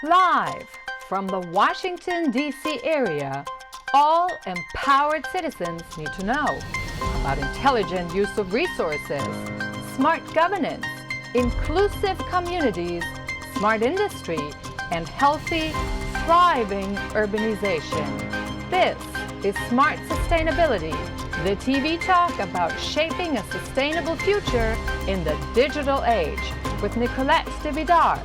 Live from the Washington, D.C. area, all empowered citizens need to know about intelligent use of resources, smart governance, inclusive communities, smart industry, and healthy, thriving urbanization. This is Smart Sustainability, the TV talk about shaping a sustainable future in the digital age with Nicolette Devidar.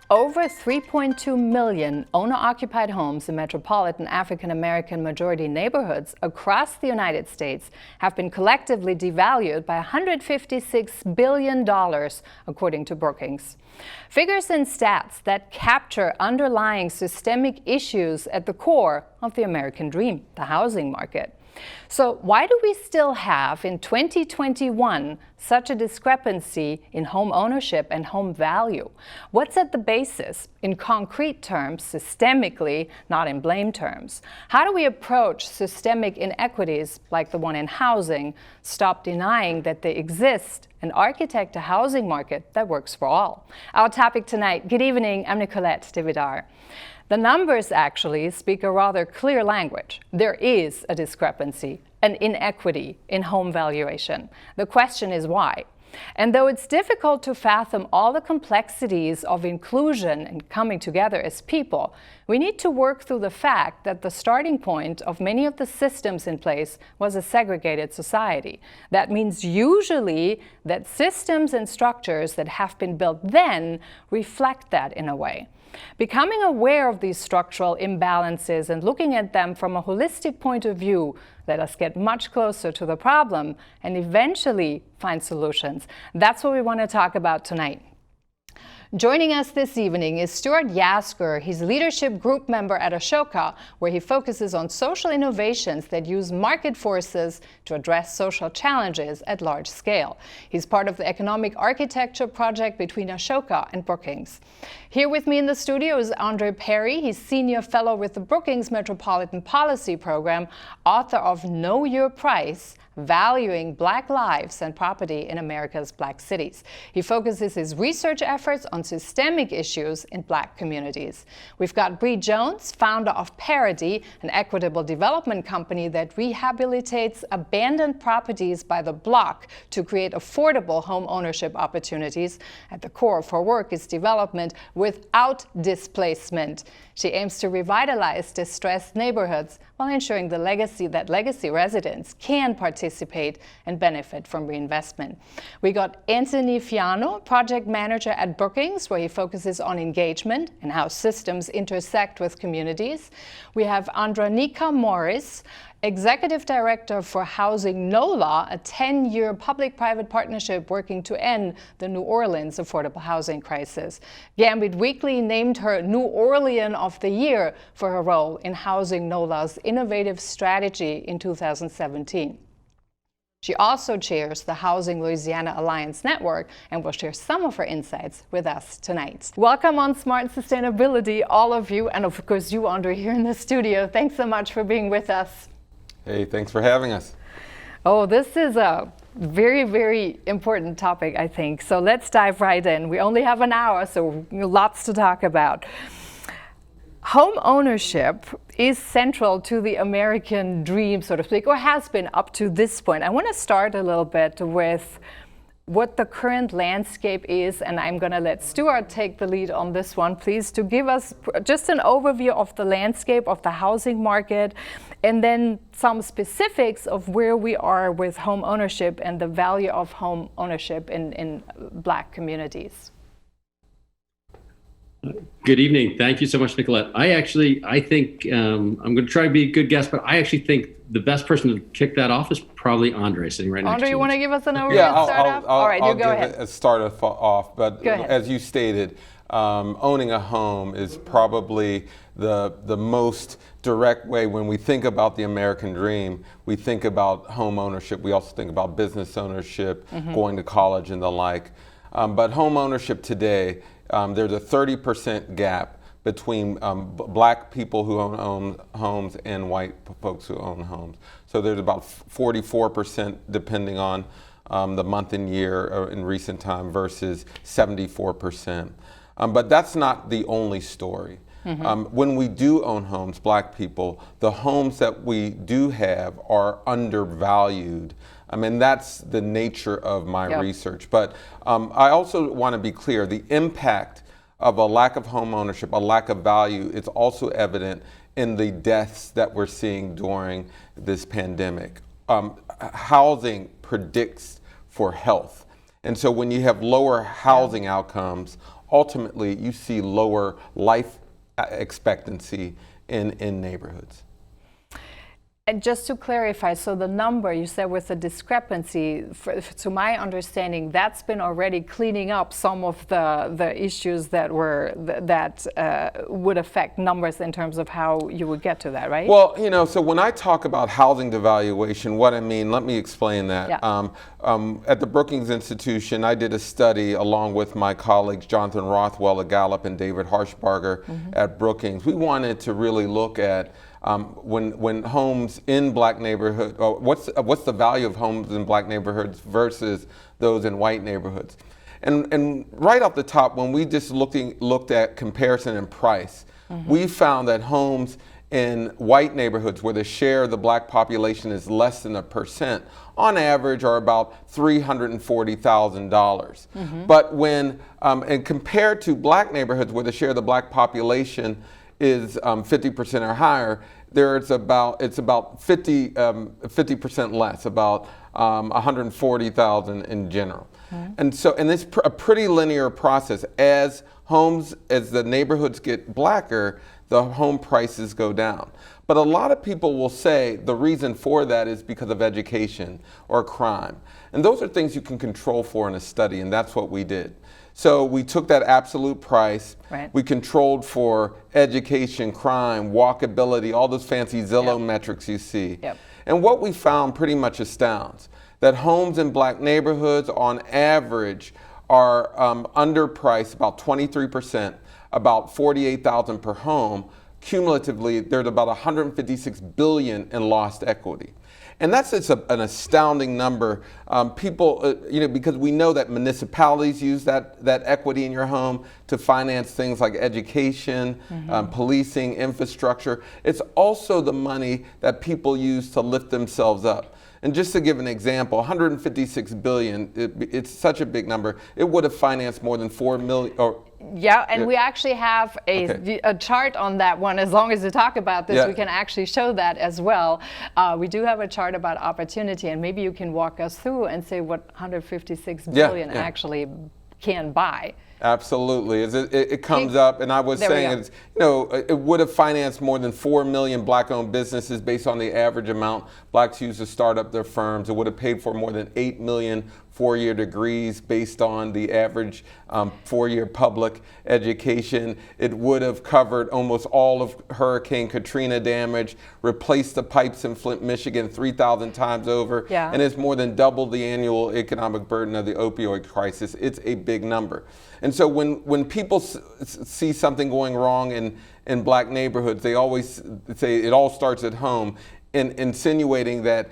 Over 3.2 million owner-occupied homes in metropolitan African-American majority neighborhoods across the United States have been collectively devalued by $156 billion, according to Brookings. Figures and stats that capture underlying systemic issues at the core of the American dream, the housing market. So why do we still have, in 2021, such a discrepancy in home ownership and home value? What's at the basis, in concrete terms, systemically, not in blame terms? How do we approach systemic inequities like the one in housing, stop denying that they exist, and architect a housing market that works for all? Our topic tonight. Good evening, I'm Nicolette Devidar. The numbers actually speak a rather clear language. There is a discrepancy, an inequity in home valuation. The question is why? And though it's difficult to fathom all the complexities of inclusion and coming together as people, we need to work through the fact that the starting point of many of the systems in place was a segregated society. That means usually that systems and structures that have been built then reflect that in a way. Becoming aware of these structural imbalances and looking at them from a holistic point of view let us get much closer to the problem and eventually find solutions. That's what we want to talk about tonight. Joining us this evening is Stuart Yasgur. He's leadership group member at Ashoka, where he focuses on social innovations that use market forces to address social challenges at large scale. He's part of the economic architecture project between Ashoka and Brookings. Here with me in the studio is Andre Perry. He's senior fellow with the Brookings Metropolitan Policy Program, author of Know Your Price: Valuing Black Lives and Property in America's Black Cities. He focuses his research efforts on systemic issues in Black communities. We've got Bree Jones, founder of Parity, an equitable development company that rehabilitates abandoned properties by the block to create affordable home ownership opportunities. At the core of her work is development without displacement. She aims to revitalize distressed neighborhoods while ensuring that legacy residents can participate and benefit from reinvestment. We got Anthony Fiano, project manager at Brookings, where he focuses on engagement and how systems intersect with communities. We have Adreanecia Morris, Executive Director for Housing NOLA, a 10-year public-private partnership working to end the New Orleans affordable housing crisis. Gambit Weekly named her New Orlean of the Year for her role in Housing NOLA's innovative strategy in 2017. She also chairs the Housing Louisiana Alliance Network and will share some of her insights with us tonight. Welcome on Smart Sustainability, all of you, and of course you, Andre, here in the studio. Thanks so much for being with us. Hey, thanks for having us. Oh, this is a very, very important topic, I think. So let's dive right in. We only have an hour, so lots to talk about. Home ownership is central to the American dream, so to speak, or has been up to this point. I want to start a little bit with what the current landscape is, and I'm going to let Stuart take the lead on this one, please, to give us just an overview of the landscape of the housing market, and then some specifics of where we are with home ownership and the value of home ownership in Black communities. Good evening. Thank you so much, Nicolette. I think I'm going to try to be a good guest, but I actually think the best person to kick that off is probably Andre, sitting right next to you. Andre, you want to give us an overview yeah, and start off? All right, you go ahead. I'll start off, but as you stated, owning a home is probably the most direct way. When we think about the American dream, we think about home ownership. We also think about business ownership, going to college and the like. But home ownership today, there's a 30% gap between Black people who own homes and white folks who own homes. So there's about 44% depending on the month and year in recent time versus 74%. But that's not the only story. When we do own homes, Black people, the homes that we do have are undervalued. I mean, that's the nature of my research. But I also want to be clear, the impact of a lack of home ownership, a lack of value, is also evident in the deaths that we're seeing during this pandemic. Housing predicts for health. And so when you have lower housing outcomes, ultimately you see lower life expectancy in neighborhoods. And just to clarify, so the number you said with the discrepancy, to my understanding, that's been already cleaning up some of the issues that would affect numbers in terms of how you would get to that, right? Well, so when I talk about housing devaluation, what I mean, let me explain that. Yeah. At the Brookings Institution, I did a study along with my colleagues Jonathan Rothwell at Gallup and David Harshbarger at Brookings. We wanted to really look at when homes in Black neighborhoods, what's the value of homes in Black neighborhoods versus those in white neighborhoods. And right off the top, when we just looked at comparison and price, we found that homes in white neighborhoods where the share of the Black population is less than 1%, on average are about $340,000. But when, and compared to Black neighborhoods where the share of the Black population is 50% or higher, it's about 50% less, about 140,000 in general. And so, and it's a pretty linear process. As the neighborhoods get Blacker, the home prices go down. But a lot of people will say the reason for that is because of education or crime. And those are things you can control for in a study, and that's what we did. So we took that absolute price, we controlled for education, crime, walkability, all those fancy Zillow metrics you see. And what we found pretty much astounds, that homes in Black neighborhoods on average are underpriced about 23%, about $48,000 per home. Cumulatively, there's about $156 billion in lost equity. And that's just an astounding number. People, because we know that municipalities use that equity in your home to finance things like education, policing, infrastructure. It's also the money that people use to lift themselves up. And just to give an example, $156 billion, it's such a big number. It would have financed more than 4 million. We actually have a chart on that one. As long as you talk about this, we can actually show that as well. We do have a chart about opportunity, and maybe you can walk us through and say what 156 billion actually can buy. Absolutely. It comes up, and I was saying, it would have financed more than 4 million Black-owned businesses based on the average amount Blacks use to start up their firms. It would have paid for more than 8 million four-year degrees based on the average four-year public education. It would have covered almost all of Hurricane Katrina damage, replaced the pipes in Flint, Michigan 3,000 times over, and it's more than double the annual economic burden of the opioid crisis. It's a big number. And so when people see something going wrong in Black neighborhoods, they always say it all starts at home, insinuating that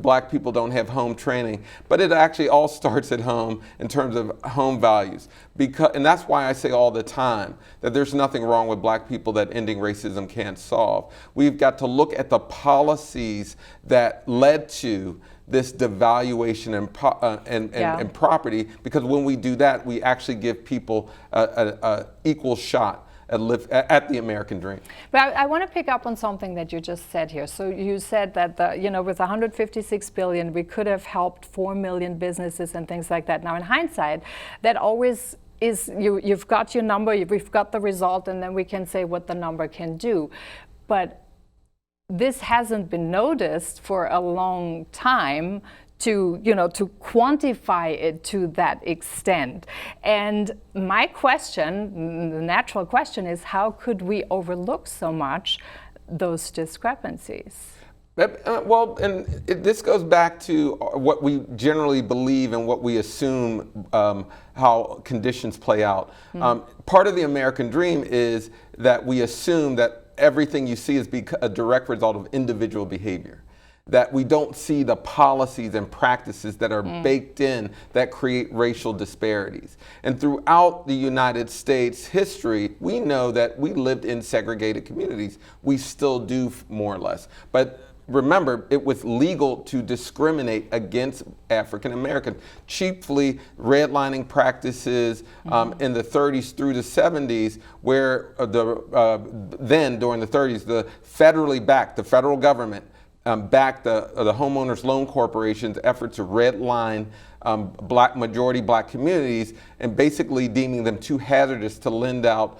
Black people don't have home training. But it actually all starts at home in terms of home values. And that's why I say all the time that there's nothing wrong with Black people that ending racism can't solve. We've got to look at the policies that led to this devaluation and property, because when we do that, we actually give people an equal shot at the American dream. But I want to pick up on something that you just said here. So you said that with 156 billion, we could have helped 4 million businesses and things like that. Now, in hindsight, that always is you've got your number, we've got the result, and then we can say what the number can do. But this hasn't been noticed for a long time to quantify it to that extent. And my question, the natural question, is how could we overlook so much those discrepancies? Well, and this goes back to what we generally believe and what we assume how conditions play out. Part of the American dream is that we assume that everything you see is a direct result of individual behavior. that we don't see the policies and practices that are baked in that create racial disparities. And throughout the United States history, we know that we lived in segregated communities. We still do, more or less. But remember, it was legal to discriminate against African Americans. Chiefly redlining practices in the 30s through the 70s, where then during the 30s, the federal government backed the homeowners loan corporation's effort to redline majority black communities, and basically deeming them too hazardous to lend out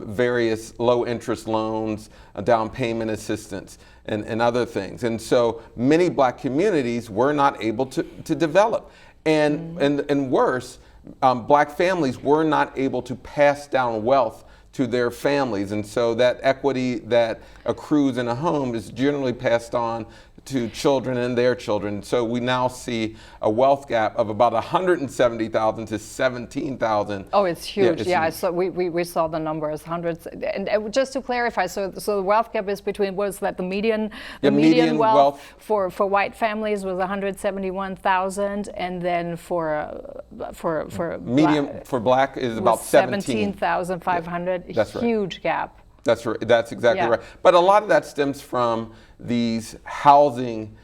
various low interest loans, down payment assistance, and other things. And so many black communities were not able to develop. And worse, black families were not able to pass down wealth to their families. And so that equity that accrues in a home is generally passed on to children and their children. So we now see a wealth gap of about 170,000 to 17,000. Oh, it's huge. Yeah, so we saw the numbers, hundreds. And just to clarify, so the wealth gap is between, was that the median wealth for white families was 171,000, and then for black is about 17,500. Yeah, that's right. Huge gap. That's right. That's exactly right. But a lot of that stems from these housing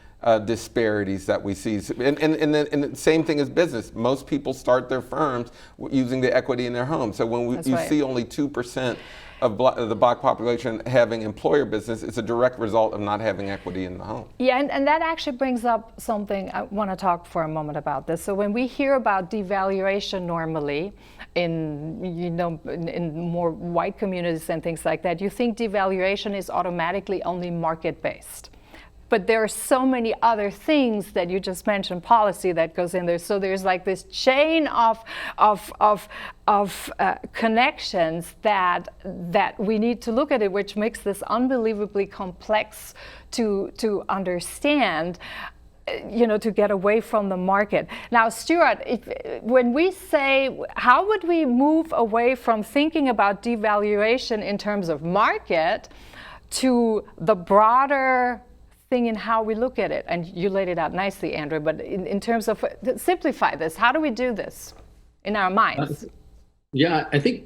disparities that we see. And the same thing as business. Most people start their firms using the equity in their home. So when you see only 2% of the black population having employer business, it's a direct result of not having equity in the home. Yeah, and that actually brings up something I want to talk for a moment about this. So when we hear about devaluation normally in more white communities and things like that, you think devaluation is automatically only market-based. But there are so many other things that you just mentioned, policy that goes in there. So there's like this chain of connections that we need to look at it, which makes this unbelievably complex to understand. To get away from the market. Now, Stuart, when we say, how would we move away from thinking about devaluation in terms of market to the broader thing in how we look at it? And you laid it out nicely, Andrew, but in terms of, simplify this, how do we do this in our minds? I think,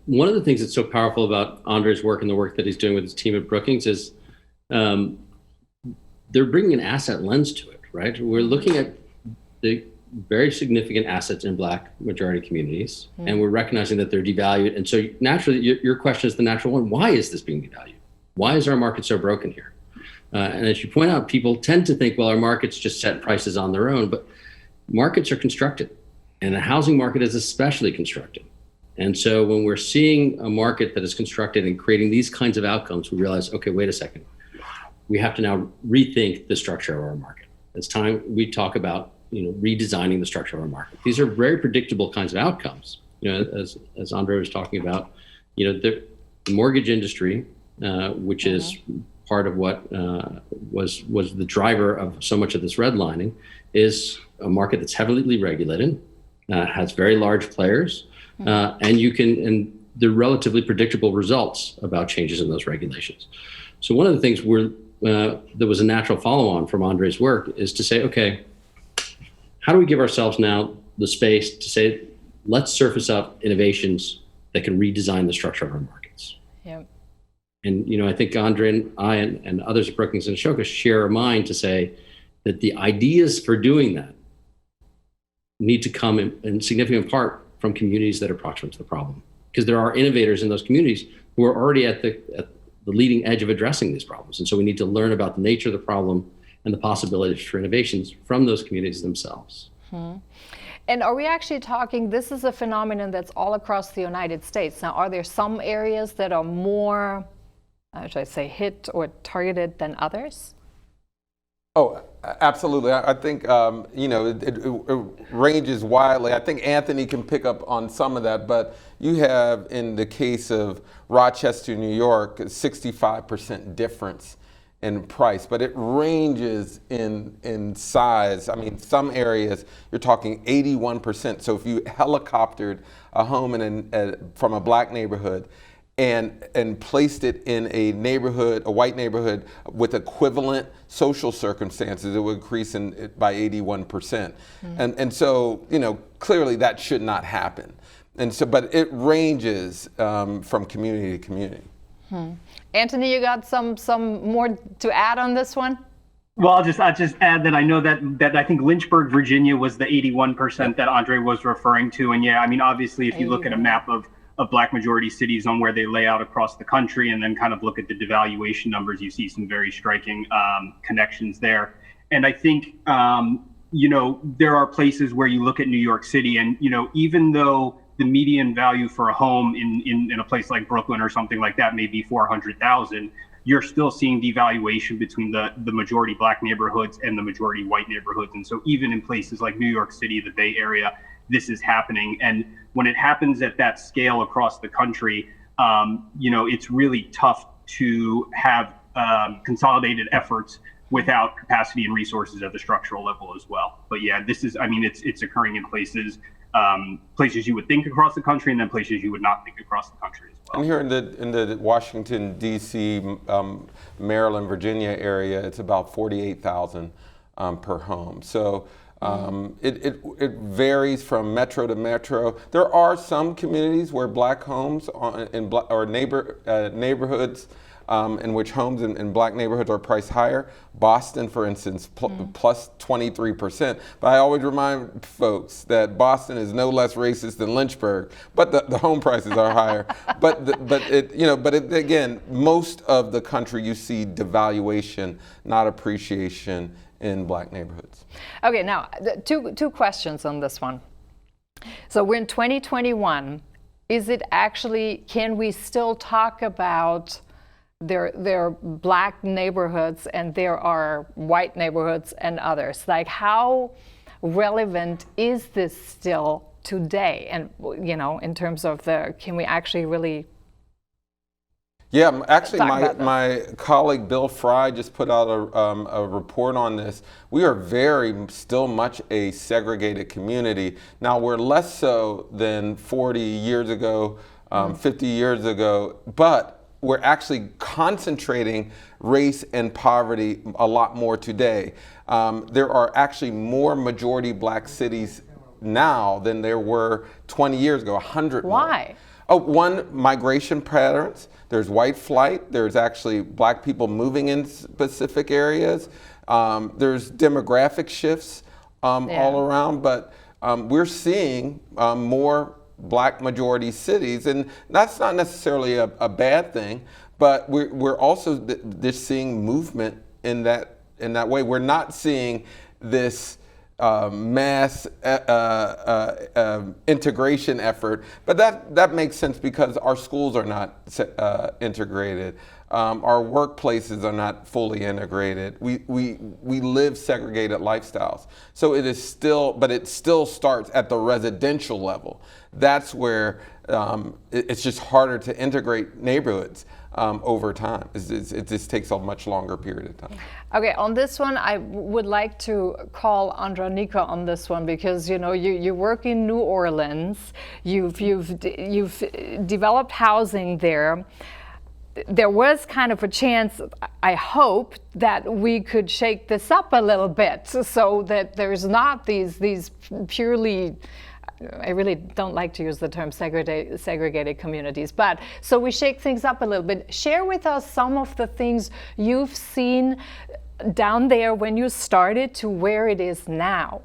one of the things that's so powerful about Andre's work and the work that he's doing with his team at Brookings is they're bringing an asset lens to it, right? We're looking at the very significant assets in black majority communities, and we're recognizing that they're devalued. And so naturally, your question is the natural one. Why is this being devalued? Why is our market so broken here? And as you point out, people tend to think, well, our markets just set prices on their own, but markets are constructed, and the housing market is especially constructed. And so when we're seeing a market that is constructed and creating these kinds of outcomes, we realize, okay, wait a second. We have to now rethink the structure of our market. It's time we talk about, redesigning the structure of our market. These are very predictable kinds of outcomes. As Andre was talking about, the mortgage industry, which is part of what was the driver of so much of this redlining, is a market that's heavily regulated, has very large players, and they're relatively predictable results about changes in those regulations. So one of the things that was a natural follow-on from Andre's work is to say, okay, how do we give ourselves now the space to say, let's surface up innovations that can redesign the structure of our markets? Yep. And, I think Andre and I and others at Brookings and Ashoka share a mind to say that the ideas for doing that need to come in significant part from communities that are proximate to the problem. Because there are innovators in those communities who are already at the leading edge of addressing these problems. And so we need to learn about the nature of the problem and the possibilities for innovations from those communities themselves. And are we actually talking, this is a phenomenon that's all across the United States. Now, are there some areas that are more, should I say, hit or targeted than others? Oh, absolutely. I think, it ranges widely. I think Anthony can pick up on some of that, but you have, in the case of Rochester, New York, a 65% difference in price, but it ranges in size. I mean, some areas you're talking 81%. So if you helicoptered a home from a black neighborhood, and placed it in a neighborhood, a white neighborhood with equivalent social circumstances, it would increase by 81%. And so, clearly that should not happen. And so, but it ranges from community to community. Anthony, you got some more to add on this one? Well, I'll just add that I know that I think Lynchburg, Virginia was the 81% that Andre was referring to. And yeah, I mean, obviously, if you look at a map of Black majority cities on where they lay out across the country and then kind of look at the devaluation numbers, you see some very striking connections there. And I think, there are places where you look at New York City and, even though the median value for a home in a place like Brooklyn or something like that may be $400,000, you're still seeing devaluation between the majority Black neighborhoods and the majority white neighborhoods. And so even in places like New York City, the Bay Area, this is happening. And when it happens at that scale across the country, it's really tough to have consolidated efforts without capacity and resources at the structural level as well. But yeah, it's occurring in places you would think across the country and then places you would not think across the country as well. And here in the Washington, D.C., Maryland, Virginia area, it's about $48,000 per home. So it varies from metro to metro. There are some communities where Black homes neighborhoods in which homes in Black neighborhoods are priced higher. Boston, for instance, plus 23%. But I always remind folks that Boston is no less racist than Lynchburg, but the home prices are higher. Again, most of the country you see devaluation, not appreciation in Black neighborhoods. Okay, now two questions on this one. So we're in 2021. Is it actually, can we still talk about there are Black neighborhoods and there are white neighborhoods and others? Like, how relevant is this still today? And, in terms of can we actually really? Yeah, actually, my colleague Bill Fry just put out a report on this. We are still much a segregated community. Now, we're less so than 40 years ago, 50 years ago, but we're actually concentrating race and poverty a lot more today. There are actually more majority Black cities now than there were 20 years ago, 100 Why? more. One, migration patterns. There's white flight. There's actually Black people moving in specific areas. There's demographic shifts all around, but we're seeing more Black majority cities, and that's not necessarily a bad thing, but we're also just seeing movement in that way. We're not seeing this mass integration effort, but that makes sense because our schools are not integrated. Our workplaces are not fully integrated. We live segregated lifestyles. So it still starts at the residential level. That's where it's just harder to integrate neighborhoods over time. It just takes a much longer period of time. Okay, on this one, I would like to call Adreanecia on this one because you work in New Orleans. You've developed housing there. There was kind of a chance, I hope, that we could shake this up a little bit so that there's not these purely, I really don't like to use the term segregated communities, but so we shake things up a little bit. Share with us some of the things you've seen down there when you started to where it is now.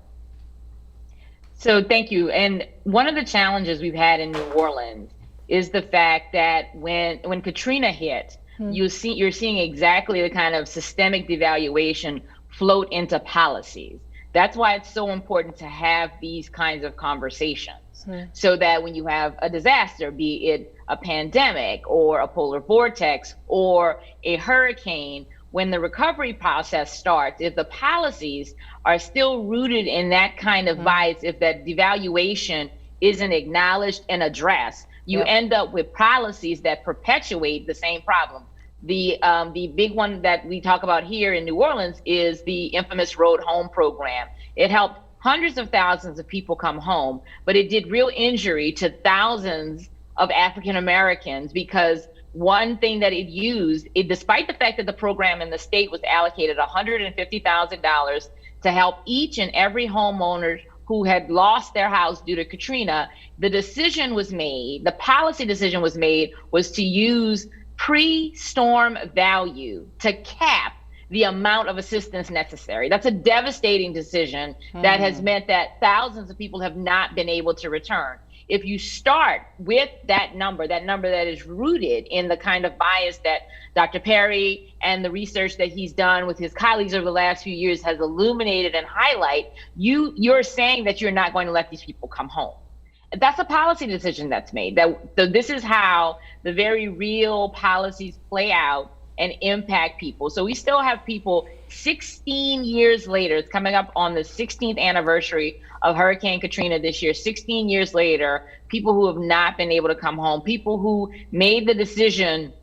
So thank you. And one of the challenges we've had in New Orleans is the fact that when Katrina hit, you're seeing exactly the kind of systemic devaluation float into policies. That's why it's so important to have these kinds of conversations, so that when you have a disaster, be it a pandemic or a polar vortex or a hurricane, when the recovery process starts, if the policies are still rooted in that kind of bias, if that devaluation isn't acknowledged and addressed, you end up with policies that perpetuate the same problem. The big one that we talk about here in New Orleans is the infamous Road Home program. It helped hundreds of thousands of people come home, but it did real injury to thousands of African Americans, because one thing that it used, despite the fact that the program in the state was allocated $150,000 to help each and every homeowner who had lost their house due to Katrina, the decision was made, the policy decision was made, was to use pre-storm value to cap the amount of assistance necessary. That's a devastating decision that has meant that thousands of people have not been able to return. If you start with that number that is rooted in the kind of bias that Dr. Perry and the research that he's done with his colleagues over the last few years has illuminated and highlight, you're saying that you're not going to let these people come home. That's a policy decision that's made. So this is how the very real policies play out and impact people. So we still have people 16 years later, it's coming up on the 16th anniversary of Hurricane Katrina this year, 16 years later, people who have not been able to come home, people who made the decision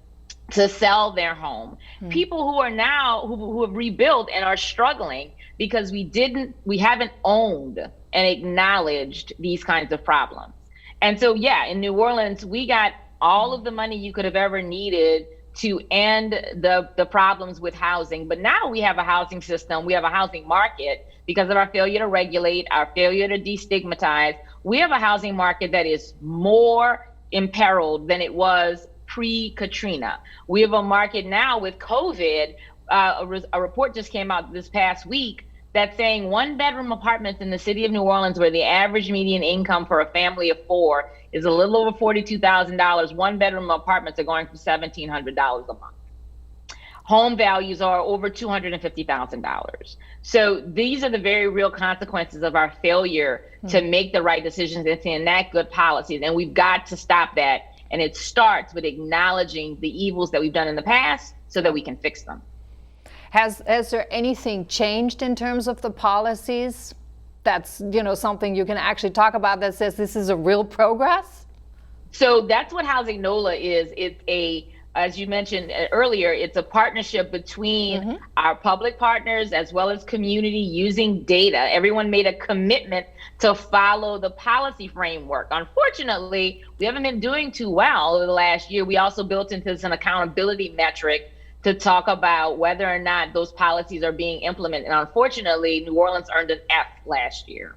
to sell their home, people who are now, who have rebuilt and are struggling because we haven't owned and acknowledged these kinds of problems. And so, yeah, in New Orleans, we got all of the money you could have ever needed to end the problems with housing. But now we have a housing system, we have a housing market because of our failure to regulate, our failure to destigmatize. We have a housing market that is more imperiled than it was pre-Katrina. We have a market now with COVID. A report just came out this past week that's saying 1-bedroom apartments in the city of New Orleans, where the average median income for a family of 4 is a little over $42,000. 1-bedroom apartments are going for $1,700 a month. Home values are over $250,000. So these are the very real consequences of our failure to make the right decisions and to enact good policies. And we've got to stop that. And it starts with acknowledging the evils that we've done in the past so that we can fix them. Has there anything changed in terms of the policies? That's, something you can actually talk about that says this is a real progress? So that's what Housing NOLA is. It's as you mentioned earlier, it's a partnership between our public partners as well as community using data. Everyone made a commitment to follow the policy framework. Unfortunately, we haven't been doing too well over the last year. We also built into this an accountability metric to talk about whether or not those policies are being implemented. And unfortunately, New Orleans earned an F last year.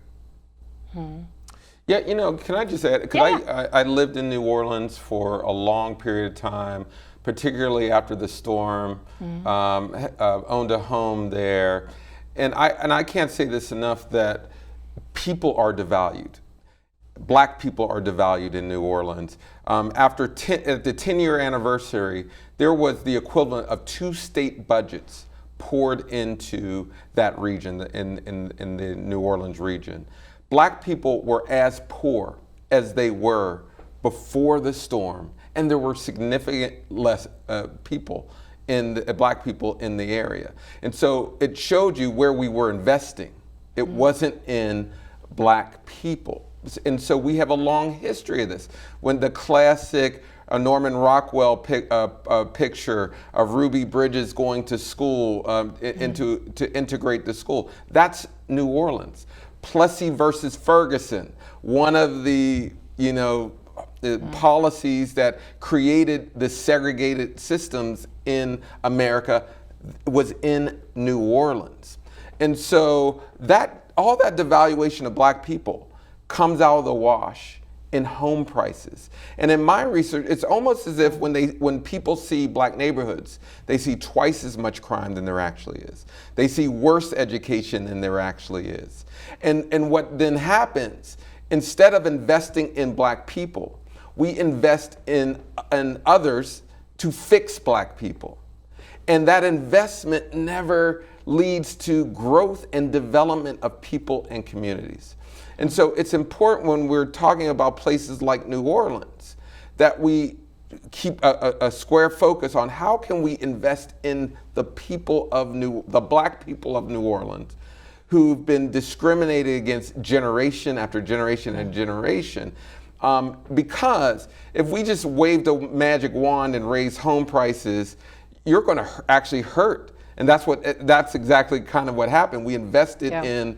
Yeah, can I just add, because I lived in New Orleans for a long period of time, particularly after the storm, owned a home there. And I can't say this enough that people are devalued. Black people are devalued in New Orleans. At the 10-year anniversary, there was the equivalent of 2 state budgets poured into that region, in the New Orleans region. Black people were as poor as they were before the storm, and there were significant less black people in the area. And so it showed you where we were investing. It wasn't in black people. And so we have a long history of this. When the classic Norman Rockwell picture of Ruby Bridges going to school to integrate the school, that's New Orleans. Plessy versus Ferguson, one of the policies that created the segregated systems in America was in New Orleans. And so all that devaluation of black people comes out of the wash in home prices. And in my research, it's almost as if when people see black neighborhoods, they see twice as much crime than there actually is. They see worse education than there actually is. And what then happens, instead of investing in black people, we invest in others to fix black people. And that investment never leads to growth and development of people and communities. And so it's important when we're talking about places like New Orleans that we keep a square focus on how can we invest in the black people of New Orleans who've been discriminated against generation after generation and generation. Because if we just waved a magic wand and raised home prices, you're going to actually hurt. And that's exactly kind of what happened. We invested in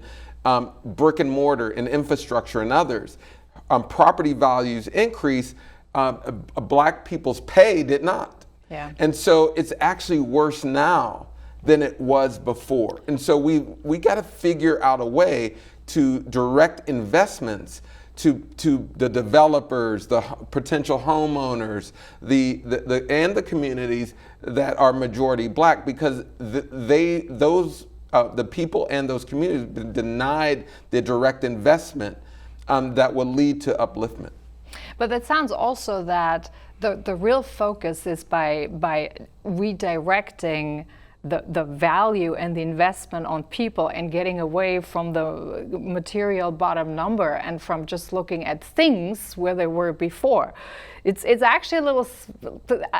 brick and mortar and infrastructure and others. Property values increase, Black people's pay did not. Yeah. And so it's actually worse now than it was before. And so we got to figure out a way to direct investments to the developers, the potential homeowners, and the communities that are majority Black, because the people and those communities have been denied the direct investment that will lead to upliftment. But that sounds also that the real focus is by redirecting the value and the investment on people and getting away from the material bottom number and from just looking at things where they were before. It's actually a little,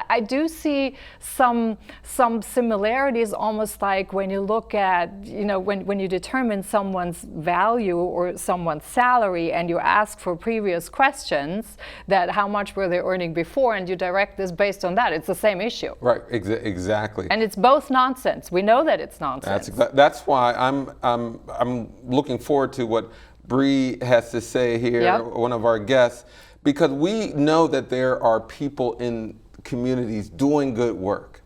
I do see some similarities, almost like when you look at, when you determine someone's value or someone's salary and you ask for previous questions, that how much were they earning before, and you direct this based on that. It's the same issue. Right, exactly. And it's both nonsense. We know that it's nonsense. That's why I'm looking forward to what Bree has to say here, yep. One of our guests, because we know that there are people in communities doing good work,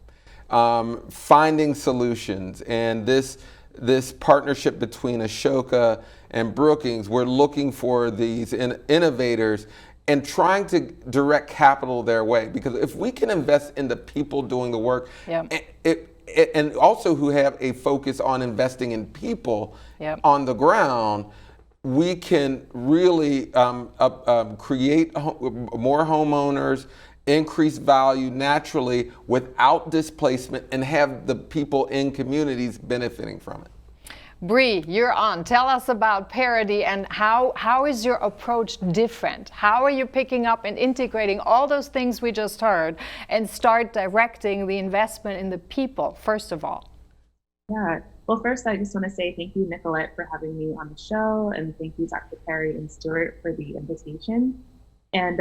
finding solutions, and this partnership between Ashoka and Brookings, we're looking for these innovators and trying to direct capital their way. Because if we can invest in the people doing the work, yep. and also who have a focus on investing in people yep. on the ground, we can really create more homeowners, increase value naturally without displacement, and have the people in communities benefiting from it. Bree, you're on. Tell us about Parity and how is your approach different? How are you picking up and integrating all those things we just heard and start directing the investment in the people, first of all? Yeah. Well, first, I just want to say thank you, Nicolette, for having me on the show, and thank you, Dr. Perry and Stuart, for the invitation. And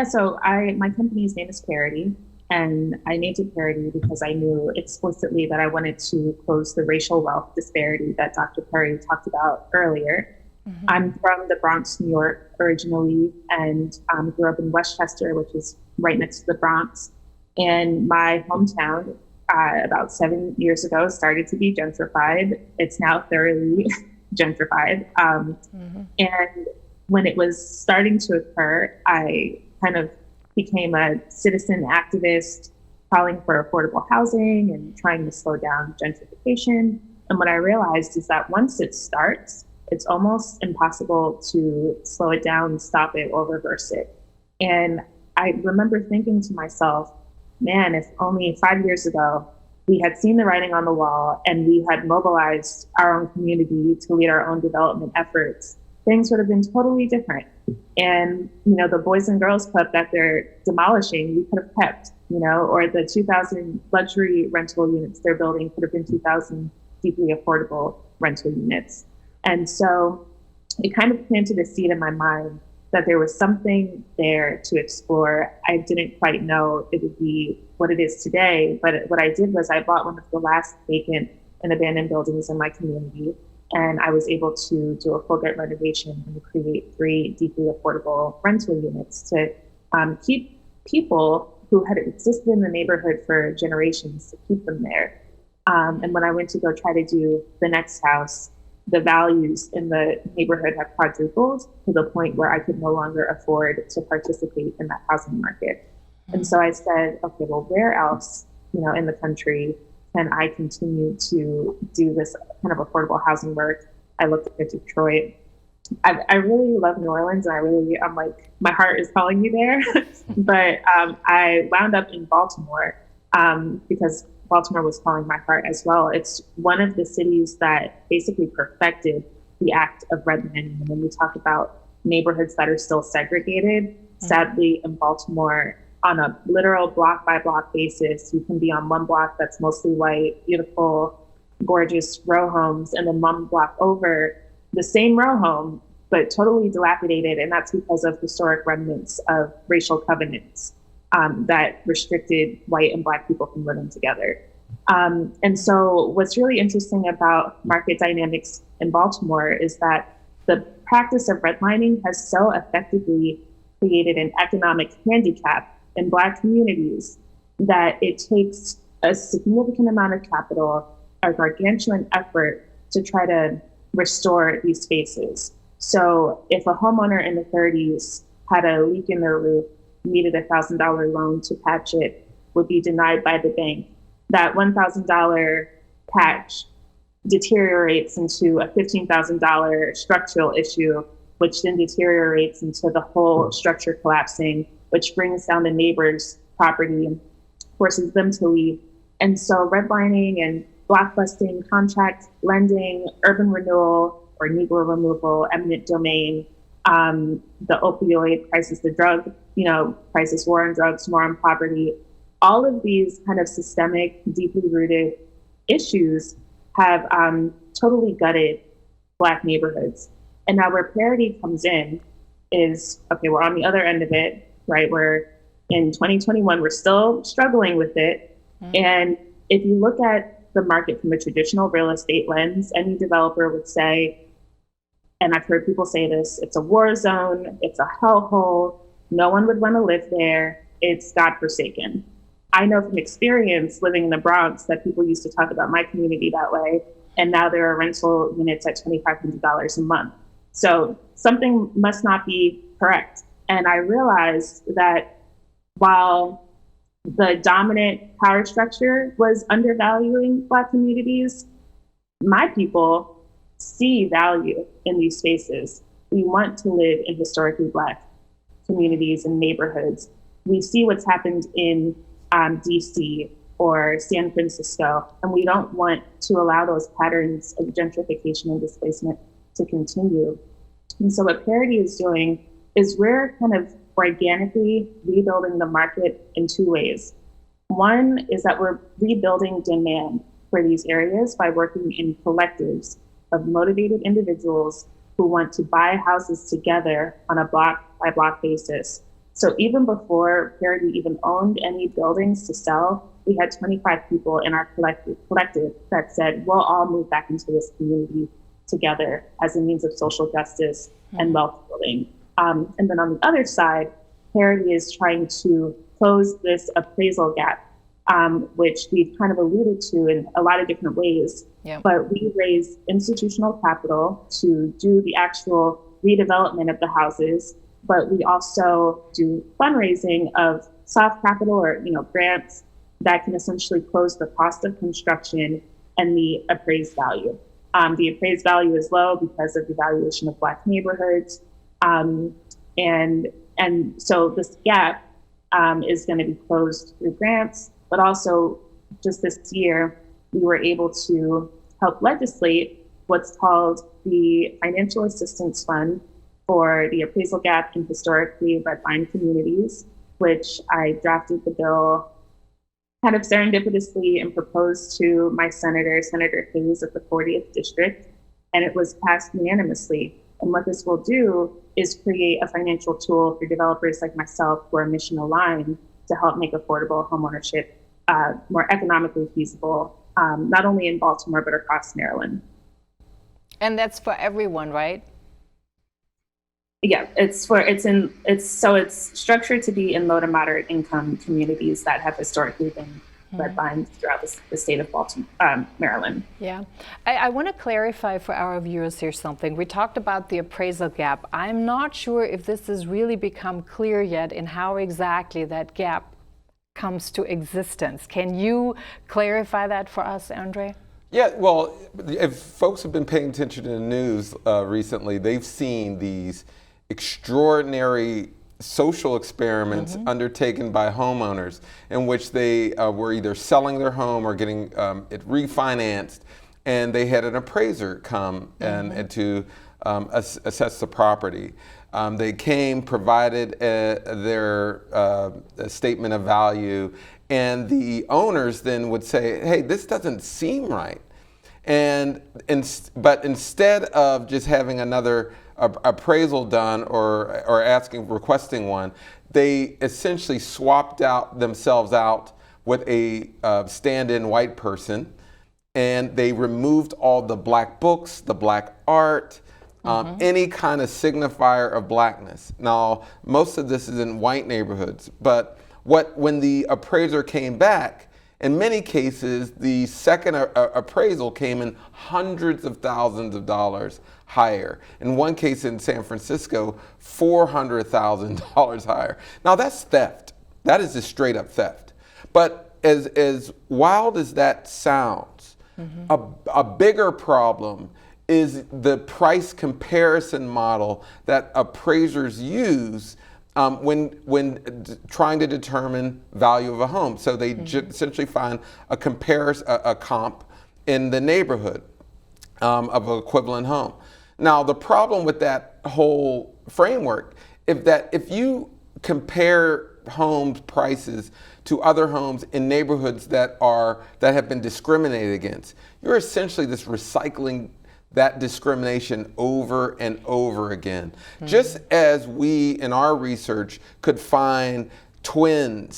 so my company's name is Parity, and I named it Parity because I knew explicitly that I wanted to close the racial wealth disparity that Dr. Perry talked about earlier. Mm-hmm. I'm from the Bronx, New York, originally, and grew up in Westchester, which is right next to the Bronx. And my hometown, about 7 years ago, started to be gentrified. It's now thoroughly gentrified. Mm-hmm. And when it was starting to occur, I kind of became a citizen activist, calling for affordable housing and trying to slow down gentrification. And what I realized is that once it starts, it's almost impossible to slow it down, stop it, or reverse it. And I remember thinking to myself, man, if only 5 years ago we had seen the writing on the wall and we had mobilized our own community to lead our own development efforts, things would have been totally different. And, the Boys and Girls Club that they're demolishing, we could have kept, or the 2,000 luxury rental units they're building could have been 2,000 deeply affordable rental units. And so it kind of planted a seed in my mind that there was something there to explore. I didn't quite know it would be what it is today, but what I did was I bought one of the last vacant and abandoned buildings in my community, and I was able to do a full gut renovation and create 3 deeply affordable rental units to keep people who had existed in the neighborhood for generations, to keep them there. And when I went to go try to do the next house, the values in the neighborhood have quadrupled to the point where I could no longer afford to participate in that housing market. And so I said, okay, well, where else, in the country can I continue to do this kind of affordable housing work? I looked at Detroit. I really love New Orleans, and I'm like, my heart is calling me there. But I wound up in Baltimore because Baltimore was calling my heart as well. It's one of the cities that basically perfected the act of redlining. And when we talk about neighborhoods that are still segregated, sadly in Baltimore, on a literal block by block basis, you can be on one block that's mostly white, beautiful, gorgeous row homes, and then one block over, the same row home, but totally dilapidated. And that's because of historic remnants of racial covenants that restricted white and Black people from living together. And so what's really interesting about market dynamics in Baltimore is that the practice of redlining has so effectively created an economic handicap in Black communities that it takes a significant amount of capital, a gargantuan effort to try to restore these spaces. So if a homeowner in the 30s had a leak in their roof, needed a $1,000 loan to patch it, would be denied by the bank. That $1,000 patch deteriorates into a $15,000 structural issue, which then deteriorates into the whole structure collapsing, which brings down the neighbor's property, forces them to leave. And so redlining and blockbusting, contract lending, urban renewal or Negro removal, eminent domain, the opioid crisis, the drug, crisis, war on drugs, war on poverty, all of these kind of systemic, deeply rooted issues have totally gutted Black neighborhoods. And now where parity comes in is, okay, we're on the other end of it, right? We're in 2021, we're still struggling with it. Mm-hmm. And if you look at the market from a traditional real estate lens, any developer would say, and I've heard people say this, it's a war zone, it's a hellhole, no one would want to live there, it's godforsaken. I know from experience living in the Bronx that people used to talk about my community that way, and now there are rental units at $2,500 a month. So something must not be correct. And I realized that while the dominant power structure was undervaluing Black communities, my people see value in these spaces. We want to live in historically Black communities and neighborhoods. We see what's happened in DC or San Francisco, and we don't want to allow those patterns of gentrification and displacement to continue. And so what Parity is doing is we're kind of organically rebuilding the market in two ways. One is that we're rebuilding demand for these areas by working in collectives of motivated individuals who want to buy houses together on a block by block basis. So even before Parity even owned any buildings to sell, we had 25 people in our collective that said, we'll all move back into this community together as a means of social justice and wealth building. And then on the other side, Parity is trying to close this appraisal gap, which we've kind of alluded to in a lot of different ways. Yeah. But we raise institutional capital to do the actual redevelopment of the houses, but we also do fundraising of soft capital or grants that can essentially close the cost of construction and the appraised value. The appraised value is low because of the valuation of Black neighborhoods. And so this gap is going to be closed through grants, but also just this year, we were able to help legislate what's called the Financial Assistance Fund for the appraisal gap in historically redlined communities, which I drafted the bill kind of serendipitously and proposed to my Senator Hayes of the 40th District, and it was passed unanimously. And what this will do is create a financial tool for developers like myself who are mission aligned to help make affordable homeownership more economically feasible, not only in Baltimore, but across Maryland. And that's for everyone, right? Yeah, it's structured to be in low to moderate income communities that have historically been redlined throughout the state of Baltimore, Maryland. Yeah, I want to clarify for our viewers here something. We talked about the appraisal gap. I'm not sure if this has really become clear yet in how exactly that gap comes to existence. Can you clarify that for us, Andre? Yeah, well, if folks have been paying attention to the news recently, they've seen these extraordinary social experiments undertaken by homeowners in which they were either selling their home or getting it refinanced, and they had an appraiser come and to assess the property. They came, provided their statement of value, and the owners then would say, hey, this doesn't seem right. But instead of just having another appraisal done or requesting one, they essentially swapped themselves out with a stand-in white person, and they removed all the Black books, the Black art, any kind of signifier of blackness. Now, most of this is in white neighborhoods, but when the appraiser came back, in many cases, the second appraisal came in hundreds of thousands of dollars higher. In one case in San Francisco, $400,000 higher. Now that's theft. That is just straight up theft. But as wild as that sounds, a bigger problem is the price comparison model that appraisers use when trying to determine value of a home. So they essentially find a comp in the neighborhood of an equivalent home. Now the problem with that whole framework is that if you compare home prices to other homes in neighborhoods that have been discriminated against, you're essentially just recycling that discrimination over and over again. Just as we in our research could find twin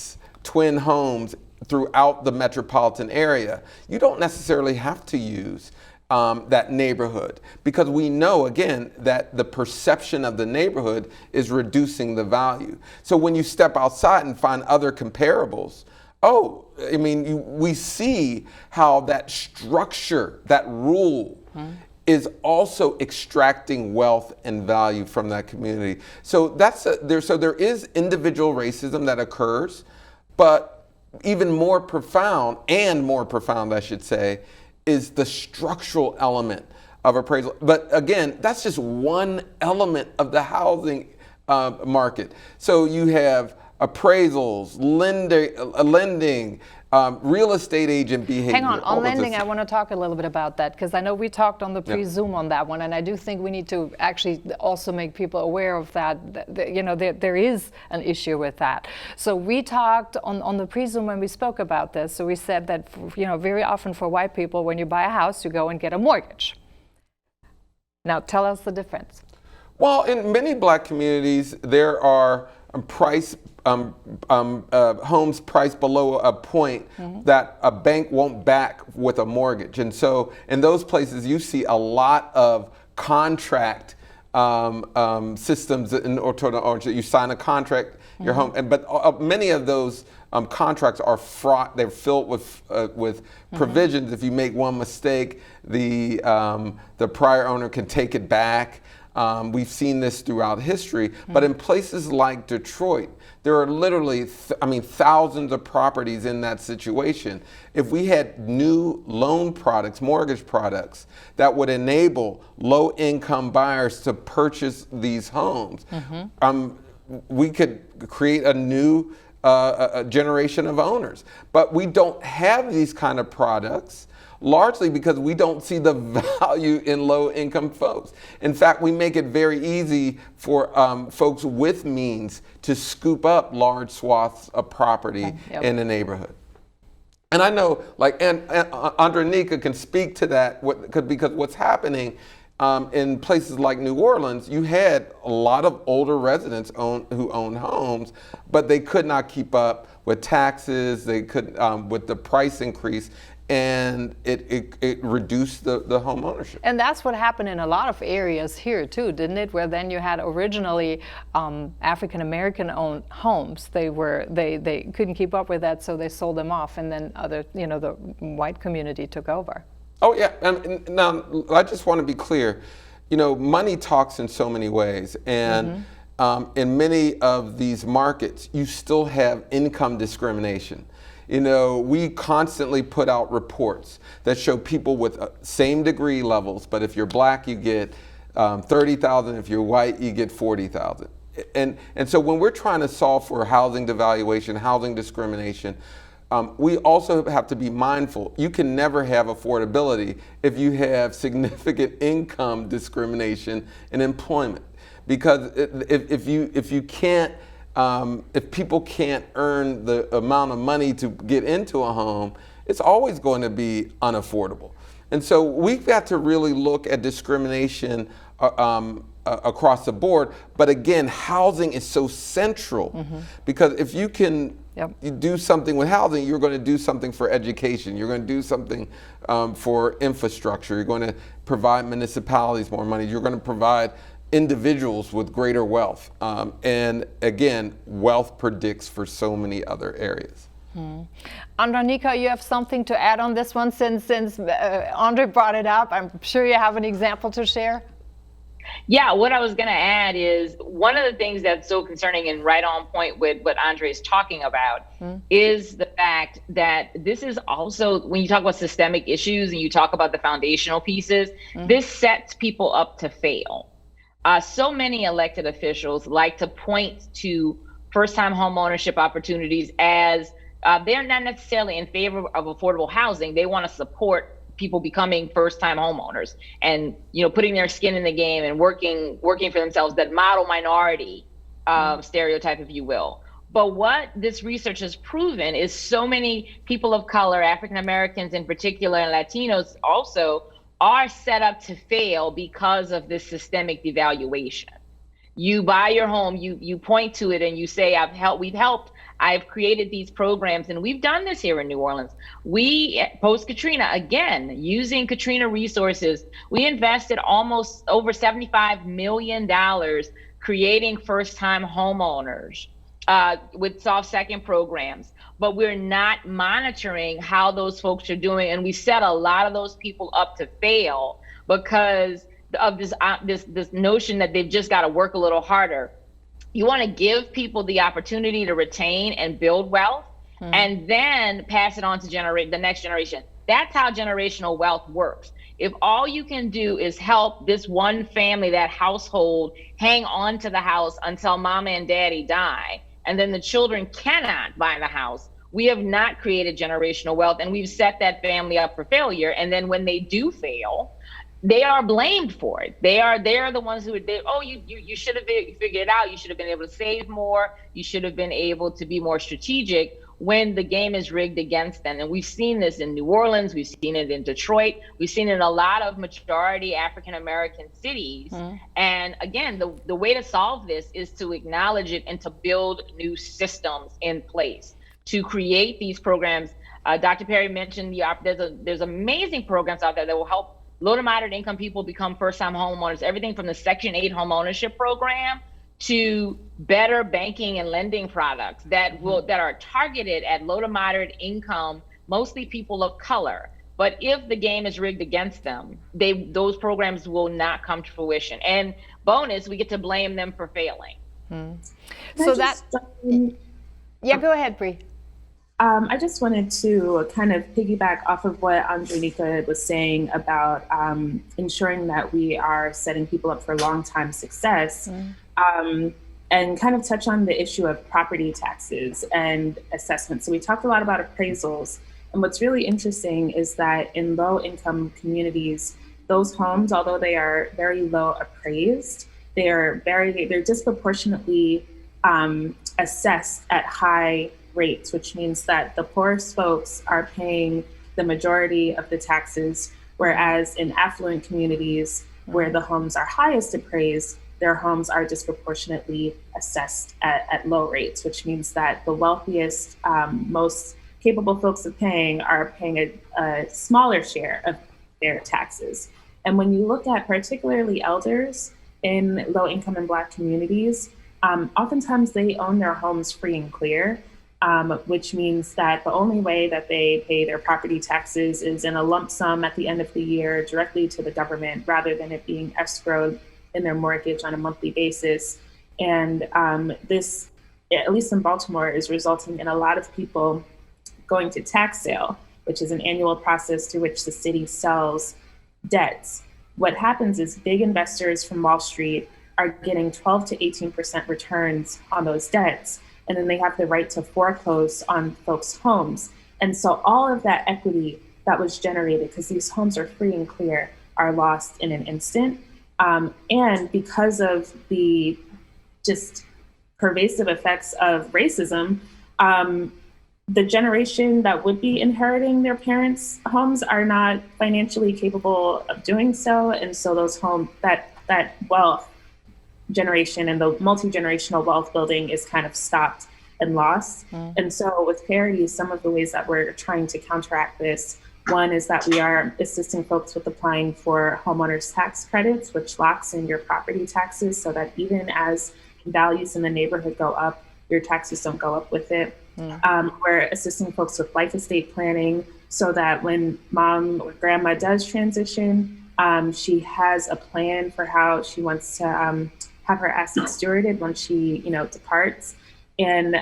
homes throughout the metropolitan area, you don't necessarily have to use that neighborhood, because we know, again, that the perception of the neighborhood is reducing the value. So when you step outside and find other comparables, we see how that structure, that rule, is also extracting wealth and value from that community. So there is individual racism that occurs, but even more profound, I should say, is the structural element of appraisal. But again, that's just one element of the housing market. So you have appraisals, lending, real estate agent behavior. Hang on lending, I want to talk a little bit about that, because I know we talked on the pre-Zoom on that one, and I do think we need to actually also make people aware of that, there is an issue with that. So we talked on the pre-Zoom when we spoke about this, so we said that, very often for white people, when you buy a house, you go and get a mortgage. Now tell us the difference. Well, in many black communities, there are homes priced below a point that a bank won't back with a mortgage. And so in those places, you see a lot of contract systems you sign a contract, your home, but many of those contracts are fraught. They're filled with provisions. If you make one mistake, the prior owner can take it back. We've seen this throughout history, but in places like Detroit, there are literally, thousands of properties in that situation. If we had new loan products, mortgage products, that would enable low-income buyers to purchase these homes, we could create a new generation of owners. But we don't have these kind of products, largely because we don't see the value in low-income folks. In fact, we make it very easy for folks with means to scoop up large swaths of property in the neighborhood. And I know, and Adreanecia can speak to that, because what's happening in places like New Orleans, you had a lot of older residents who owned homes, but they could not keep up with taxes, they could with the price increase, and it reduced the home ownership. And that's what happened in a lot of areas here too, didn't it? Where then you had originally African American owned homes. They couldn't keep up with that, so they sold them off, and then the white community took over. Oh yeah, and now I just want to be clear. Money talks in so many ways, and in many of these markets, you still have income discrimination. We constantly put out reports that show people with same degree levels, but if you're black, you get 30,000. If you're white, you get 40,000. And so when we're trying to solve for housing devaluation, housing discrimination, we also have to be mindful. You can never have affordability if you have significant income discrimination in employment, because if you can't. If people can't earn the amount of money to get into a home, it's always going to be unaffordable. And so we've got to really look at discrimination across the board. But again, housing is so central because if you can you do something with housing, you're going to do something for education. You're going to do something for infrastructure. You're going to provide municipalities more money. You're going to provide individuals with greater wealth. And again, wealth predicts for so many other areas. Adreanecia, you have something to add on this one since Andre brought it up. I'm sure you have an example to share. Yeah, what I was going to add is one of the things that's so concerning and right on point with what Andre is talking about is the fact that this is also, when you talk about systemic issues and you talk about the foundational pieces, this sets people up to fail. So many elected officials like to point to first-time home ownership opportunities as they're not necessarily in favor of affordable housing. They want to support people becoming first-time homeowners and, you know, putting their skin in the game and working for themselves, that model minority stereotype, if you will. But what this research has proven is so many people of color, African Americans in particular, and Latinos also, are set up to fail because of this systemic devaluation. You buy your home, you point to it and you say, we've helped, I've created these programs, and we've done this here in New Orleans. We, post-Katrina, again, using Katrina resources, we invested almost over $75 million creating first-time homeowners with soft second programs. But we're not monitoring how those folks are doing, and we set a lot of those people up to fail because of this notion that they've just got to work a little harder. You want to give people the opportunity to retain and build wealth, and then pass it on to the next generation. That's how generational wealth works. If all you can do is help this one family, that household, hang on to the house until mama and daddy die, and then the children cannot buy the house, we have not created generational wealth, and we've set that family up for failure. And then when they do fail, they are blamed for it. They are the ones who you should have figured it out. You should have been able to save more. You should have been able to be more strategic, when the game is rigged against them. And we've seen this in New Orleans. We've seen it in Detroit. We've seen it in a lot of majority African American cities. And again, the way to solve this is to acknowledge it and to build new systems in place to create these programs. Dr. Perry mentioned there's amazing programs out there that will help low to moderate income people become first-time homeowners, everything from the Section 8 home ownership program to better banking and lending products that are targeted at low to moderate income, mostly people of color. But if the game is rigged against them, those programs will not come to fruition. And bonus, we get to blame them for failing. So go ahead, Bree. I just wanted to kind of piggyback off of what Adreanecia was saying about ensuring that we are setting people up for long-time success, and kind of touch on the issue of property taxes and assessments. So we talked a lot about appraisals, and what's really interesting is that in low-income communities, those homes, although they are very low appraised, they're disproportionately assessed at high rates, which means that the poorest folks are paying the majority of the taxes, whereas in affluent communities where the homes are highest appraised, their homes are disproportionately assessed at low rates, which means that the wealthiest, most capable folks are paying a smaller share of their taxes. And when you look at particularly elders in low income and Black communities, oftentimes they own their homes free and clear. Which means that the only way that they pay their property taxes is in a lump sum at the end of the year directly to the government, rather than it being escrowed in their mortgage on a monthly basis. And this, at least in Baltimore, is resulting in a lot of people going to tax sale, which is an annual process through which the city sells debts. What happens is big investors from Wall Street are getting 12 to 18% returns on those debts. And then they have the right to foreclose on folks' homes. And so all of that equity that was generated, because these homes are free and clear, are lost in an instant. And because of the just pervasive effects of racism, the generation that would be inheriting their parents' homes are not financially capable of doing so. And so those homes, that wealth generation and the multi-generational wealth building is kind of stopped and lost. And so with Parity, some of the ways that we're trying to counteract this, one is that we are assisting folks with applying for homeowners tax credits, which locks in your property taxes so that even as values in the neighborhood go up, your taxes don't go up with it. We're assisting folks with life estate planning so that when mom or grandma does transition, she has a plan for how she wants to have her assets stewarded when she, departs. And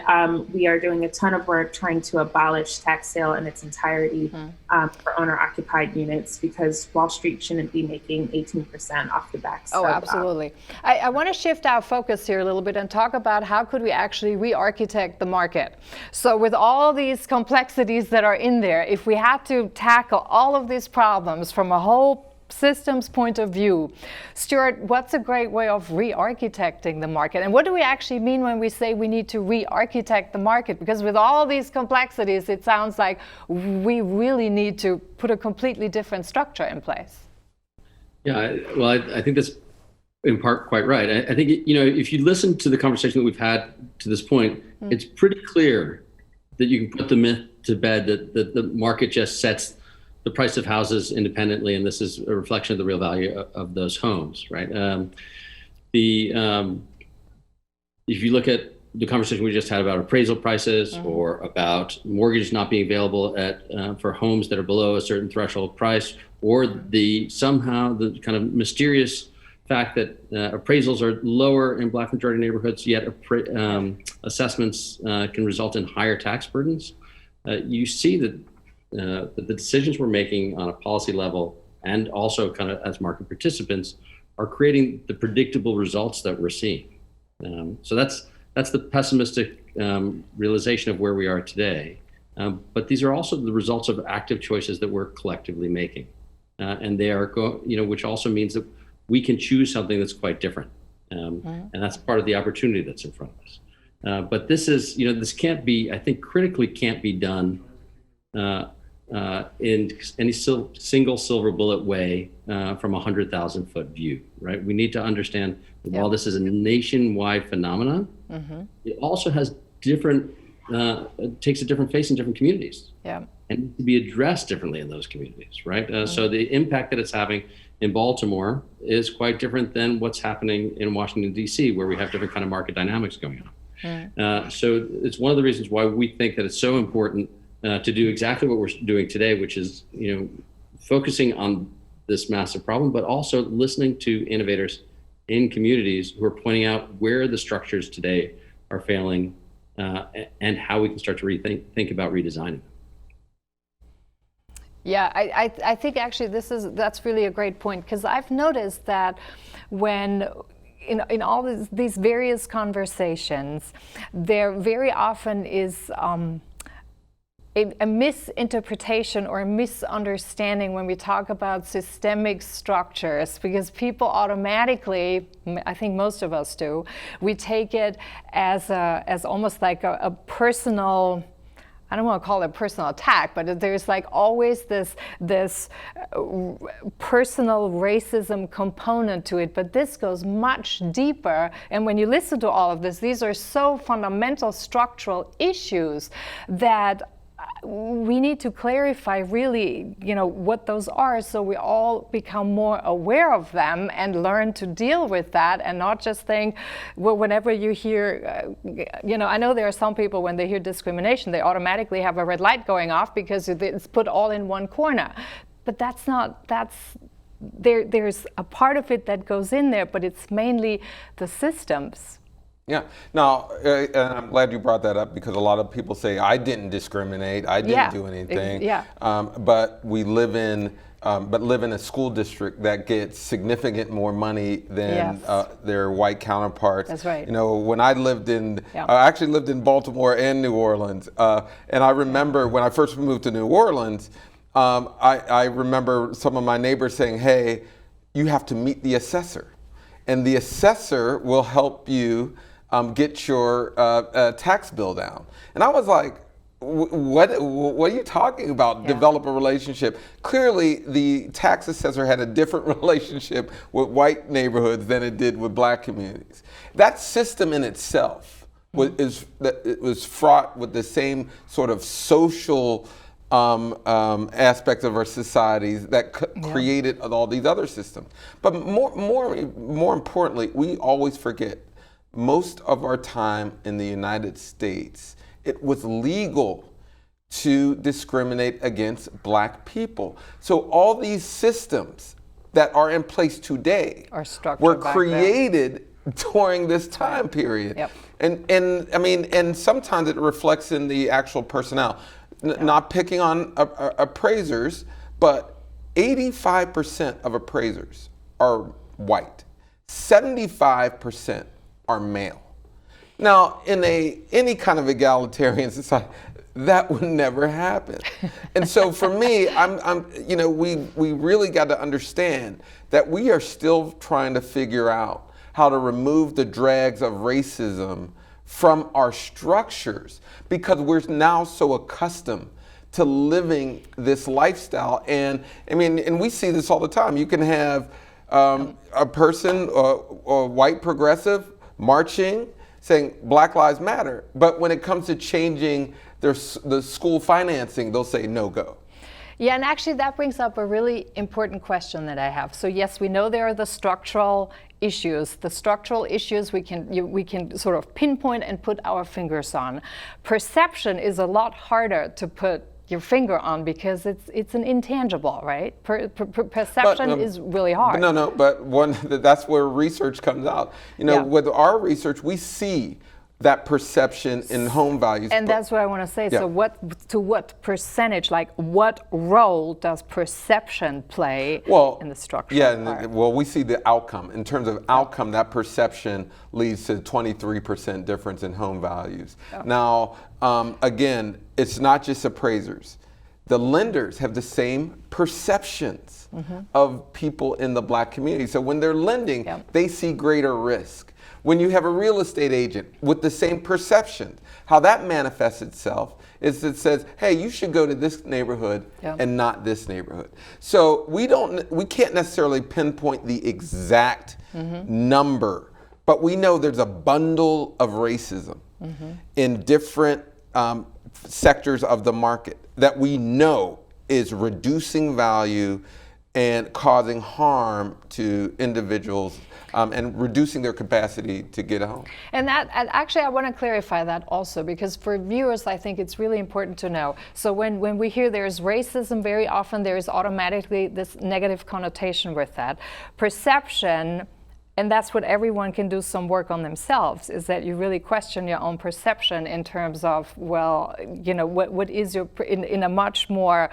we are doing a ton of work trying to abolish tax sale in its entirety for owner-occupied units, because Wall Street shouldn't be making 18% off the backs. Oh, absolutely. I want to shift our focus here a little bit and talk about how could we actually re-architect the market. So with all these complexities that are in there, if we had to tackle all of these problems from a whole systems point of view, Stuart, what's a great way of re-architecting the market? And what do we actually mean when we say we need to re-architect the market? Because with all these complexities, it sounds like we really need to put a completely different structure in place. Yeah, well, I think that's in part quite right. I think, if you listen to the conversation that we've had to this point, it's pretty clear that you can put the myth to bed that the market just sets the price of houses independently, and this is a reflection of the real value of those homes, right? If you look at the conversation we just had about appraisal prices or about mortgages not being available for homes that are below a certain threshold price, or the kind of mysterious fact that appraisals are lower in Black majority neighborhoods, yet assessments can result in higher tax burdens, you see that the decisions we're making on a policy level and also kind of as market participants are creating the predictable results that we're seeing. So that's the pessimistic realization of where we are today. But these are also the results of active choices that we're collectively making. And they are, which also means that we can choose something that's quite different. And that's part of the opportunity that's in front of us. But this is, this can't be, I think critically can't be done in any single silver bullet way from a 100,000 foot view, right? We need to understand that while this is a nationwide phenomenon, it also has takes a different face in different communities. And needs to be addressed differently in those communities, right? So the impact that it's having in Baltimore is quite different than what's happening in Washington, D.C., where we have different kind of market dynamics going on. So it's one of the reasons why we think that it's so important to do exactly what we're doing today, which is, focusing on this massive problem, but also listening to innovators in communities who are pointing out where the structures today are failing and how we can start to think about redesigning them. Yeah, I think actually that's really a great point, because I've noticed that when in all these various conversations, there very often is a misinterpretation or a misunderstanding when we talk about systemic structures, because people automatically, I think most of us do, we take it as almost like a personal, I don't want to call it a personal attack, but there's like always this personal racism component to it. But this goes much deeper. And when you listen to all of this, these are so fundamental structural issues that we need to clarify really, what those are, so we all become more aware of them and learn to deal with that, and not just think, well, whenever you hear, I know there are some people, when they hear discrimination, they automatically have a red light going off because it's put all in one corner. But there's a part of it that goes in there, but it's mainly the systems. Yeah. Now, and I'm glad you brought that up, because a lot of people say, I didn't discriminate, I didn't do anything. But we live in a school district that gets significant more money than their white counterparts. That's right. When I lived I actually lived in Baltimore and New Orleans. And I remember when I first moved to New Orleans, I remember some of my neighbors saying, hey, you have to meet the assessor. And the assessor will help you get your tax bill down. And I was like, what are you talking about? Develop a relationship. Clearly, the tax assessor had a different relationship with white neighborhoods than it did with black communities. That system in itself was fraught with the same sort of social aspects of our societies that created all these other systems. But more importantly, we always forget, most of our time in the United States, it was legal to discriminate against black people. So all these systems that are in place today were created during this time period. Yep. And I mean, and sometimes it reflects in the actual personnel. Not picking on appraisers, but 85% of appraisers are white. 75% are male. Now, in any kind of egalitarian society, that would never happen. And so for me, we really got to understand that we are still trying to figure out how to remove the dregs of racism from our structures, because we're now so accustomed to living this lifestyle. And I mean, and we see this all the time. You can have a person, a white progressive, marching, saying Black Lives Matter, but when it comes to changing the school financing, they'll say no go. Yeah, and actually that brings up a really important question that I have. So yes, we know there are the structural issues. The structural issues we can sort of pinpoint and put our fingers on. Perception is a lot harder to put your finger on because it's an intangible, right? Perception is really hard. But that's where research comes out. With our research, we see that perception in home values. And that's what I want to say. Yeah. So what percentage, like what role does perception play in the structure? Yeah, we see the outcome. In terms of outcome, that perception leads to 23% difference in home values. Oh. Now, again, it's not just appraisers. The lenders have the same perceptions of people in the black community. So when they're lending, they see greater risk. When you have a real estate agent with the same perception, how that manifests itself is it says, hey, you should go to this neighborhood and not this neighborhood. So we can't necessarily pinpoint the exact number, but we know there's a bundle of racism in different sectors of the market that we know is reducing value and causing harm to individuals and reducing their capacity to get a home. And actually I want to clarify that also, because for viewers I think it's really important to know. So when we hear there's racism, very often there is automatically this negative connotation with that. Perception, and that's what everyone can do some work on themselves, is that you really question your own perception in terms of, what is your, in a much more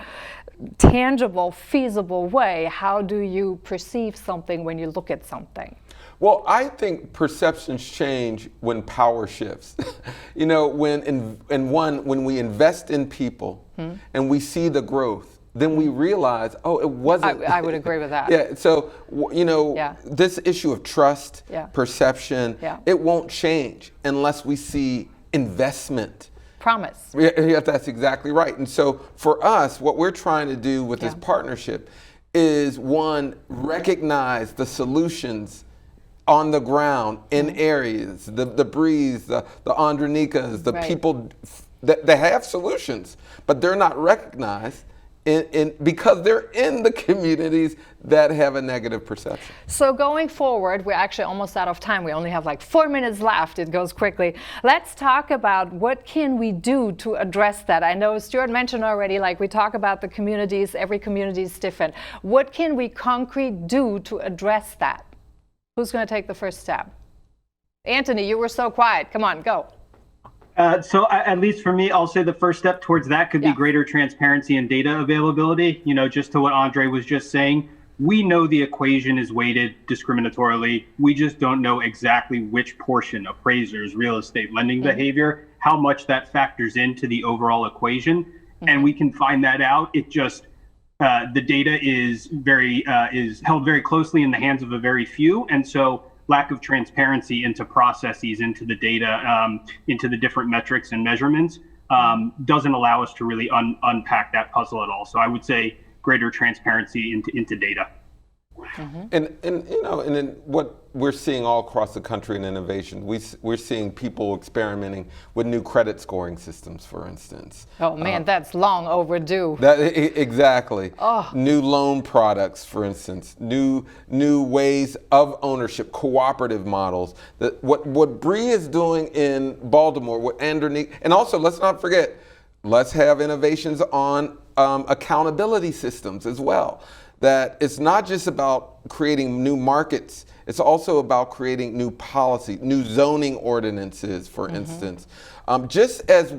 tangible, feasible way, how do you perceive something when you look at something? Well, I think perceptions change when power shifts. When we invest in people and we see the growth, then we realize, it wasn't. I would agree with that. Yeah. So, this issue of trust, perception, it won't change unless we see investment. Promise. Yeah, that's exactly right. And so for us, what we're trying to do with this partnership is, one, recognize the solutions on the ground in areas, the Brees, the Adreanecas, the people that have solutions, but they're not recognized because they're in the communities that have a negative perception. So going forward, we're actually almost out of time. We only have like 4 minutes left. It goes quickly. Let's talk about what can we do to address that. I know Stuart mentioned already, like we talk about the communities, every community is different. What can we concrete do to address that? Who's going to take the first stab? Anthony, you were so quiet. Come on, go. So at least for me, I'll say the first step towards that could be greater transparency and data availability. Just to what Andre was just saying, we know the equation is weighted discriminatorily. We just don't know exactly which portion, appraisers, real estate, lending behavior, how much that factors into the overall equation. And we can find that out. It just, the data is held very closely in the hands of a very few. And so lack of transparency into processes, into the data, into the different metrics and measurements doesn't allow us to really unpack that puzzle at all. So I would say greater transparency into data. And then what we're seeing all across the country in innovation, we're seeing people experimenting with new credit scoring systems, for instance. Oh man, that's long overdue. Exactly. Oh. New loan products, for instance, new ways of ownership, cooperative models. What Bree is doing in Baltimore, what Adreanecia, and also let's not forget, let's have innovations on accountability systems as well. That it's not just about creating new markets, it's also about creating new policy, new zoning ordinances, for instance. Just as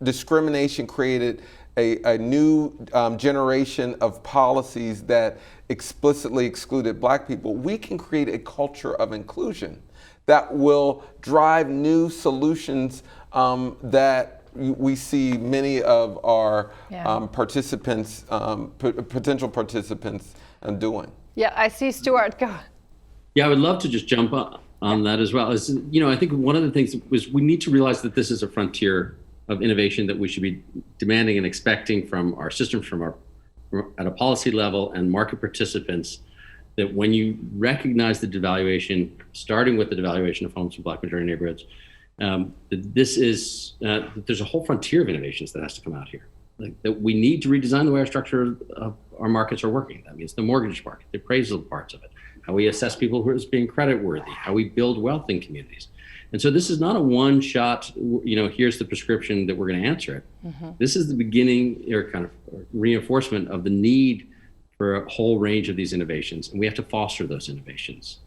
discrimination created a new generation of policies that explicitly excluded Black people, we can create a culture of inclusion that will drive new solutions that we see many of our participants, potential participants, doing. Yeah, I see Stuart. Go. Yeah, I would love to just jump on that as well. I think one of the things was we need to realize that this is a frontier of innovation that we should be demanding and expecting from our systems, at a policy level and market participants. That when you recognize the devaluation, starting with the devaluation of homes in Black majority neighborhoods, there's a whole frontier of innovations that has to come out here. That we need to redesign the way our structure of our markets are working. That means the mortgage market, the appraisal parts of it, how we assess people who are being credit worthy, how we build wealth in communities. And so this is not a one shot, here's the prescription that we're going to answer it. This is the beginning or kind of reinforcement of the need for a whole range of these innovations. And we have to foster those innovations,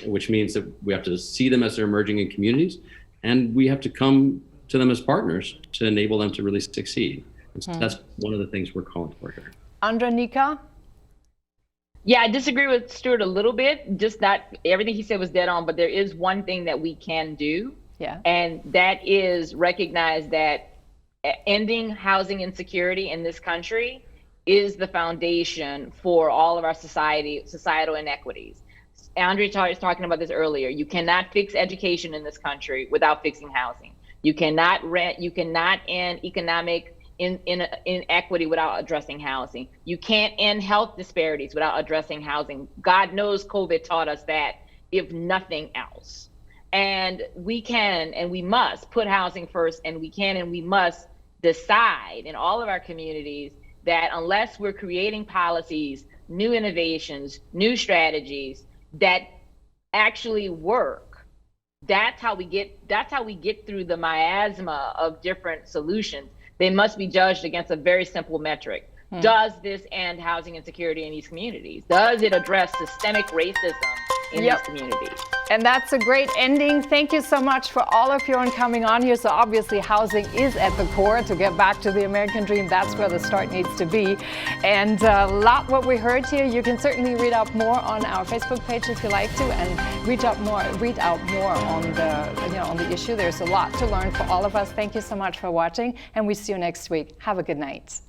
which means that we have to see them as they're emerging in communities. And we have to come to them as partners to enable them to really succeed. So that's one of the things we're calling for here. Adreanecia? Yeah, I disagree with Stuart a little bit. Just not everything he said was dead on, but there is one thing that we can do. Yeah. And that is recognize that ending housing insecurity in this country is the foundation for all of our societal inequities. Andre was talking about this earlier. You cannot fix education in this country without fixing housing. You cannot end economic inequity without addressing housing. You can't end health disparities without addressing housing. God knows COVID taught us that, if nothing else. And we can and we must put housing first, and we can and we must decide in all of our communities that unless we're creating policies, new innovations, new strategies that actually work, that's how we get through the miasma of different solutions. They must be judged against a very simple metric. Does this end housing insecurity in these communities? Does it address systemic racism in these communities? And that's a great ending. Thank you so much for all of you on coming on here. So obviously housing is at the core. To get back to the American dream, that's where the start needs to be. And a lot what we heard here, you can certainly read out more on our Facebook page if you like to, and read out more on the issue. There's a lot to learn for all of us. Thank you so much for watching, and we see you next week. Have a good night.